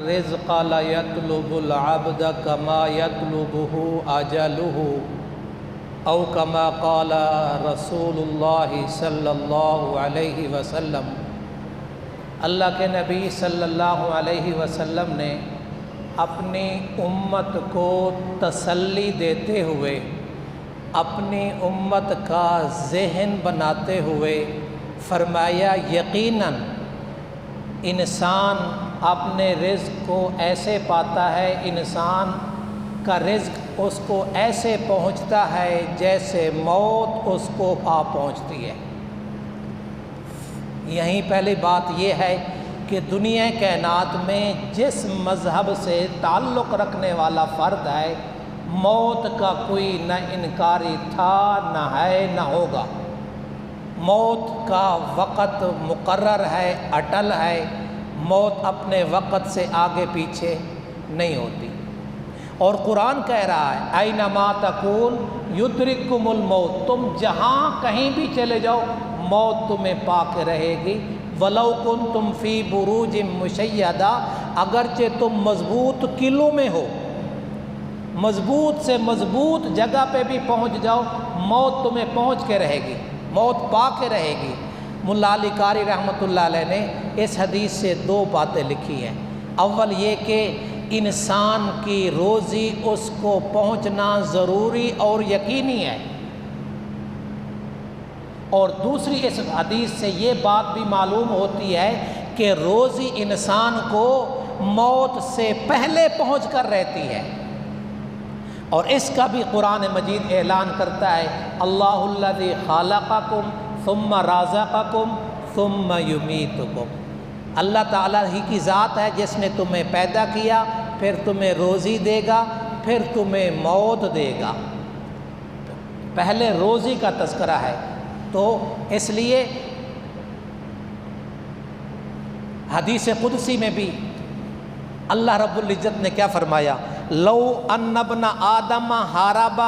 الرزق لا يطلب العبد كما يطلبه أجله او كما قال رسول اللہ صلی اللہ علیہ وسلم۔ اللہ کے نبی صلی اللہ علیہ وسلم نے اپنی امت کو تسلی دیتے ہوئے، اپنی امت کا ذہن بناتے ہوئے فرمایا، یقیناً انسان اپنے رزق کو ایسے پاتا ہے، انسان کا رزق اس کو ایسے پہنچتا ہے جیسے موت اس کو آ پہنچتی ہے۔ یہیں پہلی بات یہ ہے کہ دنیا کائنات میں جس مذہب سے تعلق رکھنے والا فرد ہے، موت کا کوئی نہ انکاری تھا، نہ ہے، نہ ہوگا۔ موت کا وقت مقرر ہے، اٹل ہے، موت اپنے وقت سے آگے پیچھے نہیں ہوتی۔ اور قرآن کہہ رہا ہے، اینما تکون یدرککم الموت، تم جہاں کہیں بھی چلے جاؤ موت تمہیں پا کے رہے گی۔ ولو کنتم فی بروج مشیدہ، اگرچہ تم مضبوط قلعوں میں ہو، مضبوط سے مضبوط جگہ پہ بھی پہنچ جاؤ، موت تمہیں پہنچ کے رہے گی، موت پا کے رہے گی۔ ملا علی قاری رحمۃ اللہ علیہ نے اس حدیث سے دو باتیں لکھی ہیں۔ اول یہ کہ انسان کی روزی اس کو پہنچنا ضروری اور یقینی ہے، اور دوسری اس حدیث سے یہ بات بھی معلوم ہوتی ہے کہ روزی انسان کو موت سے پہلے پہنچ کر رہتی ہے۔ اور اس کا بھی قرآن مجید اعلان کرتا ہے، اللہ الذی خلقکم ثم رازقکم ثم یمیتکم، اللہ تعالیٰ ہی کی ذات ہے جس نے تمہیں پیدا کیا، پھر تمہیں روزی دے گا، پھر تمہیں موت دے گا۔ پہلے روزی کا تذکرہ ہے، تو اس لیے حدیث قدسی میں بھی اللہ رب العزت نے کیا فرمایا، لو ان ابن آدم ہارب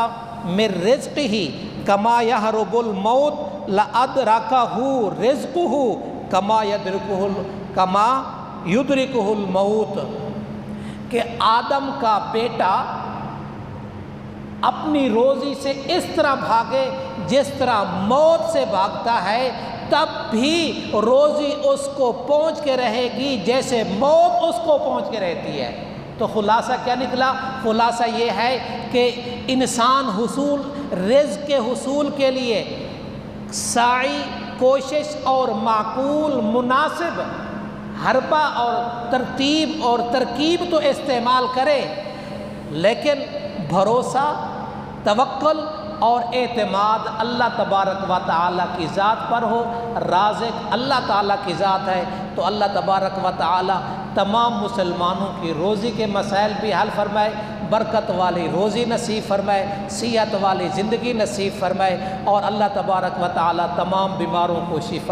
من رزقہ کما یہرب الموت لادرکہ رزقہ کما یدرکہ الموت، کہ آدم کا بیٹا اپنی روزی سے اس طرح بھاگے جس طرح موت سے بھاگتا ہے، تب بھی روزی اس کو پہنچ کے رہے گی جیسے موت اس کو پہنچ کے رہتی ہے۔ تو خلاصہ کیا نکلا؟ خلاصہ یہ ہے کہ انسان رزق کے حصول کے لیے سعی، کوشش اور معقول، مناسب حربہ اور ترتیب اور ترکیب تو استعمال کرے، لیکن بھروسہ، توکل اور اعتماد اللہ تبارک و تعالیٰ کی ذات پر ہو۔ رازق اللہ تعالیٰ کی ذات ہے، تو اللہ تبارک و تعالیٰ تمام مسلمانوں کی روزی کے مسائل بھی حل فرمائے، برکت والی روزی نصیب فرمائے، صحت والی زندگی نصیب فرمائے، اور اللہ تبارک و تعالیٰ تمام بیماروں کو شفا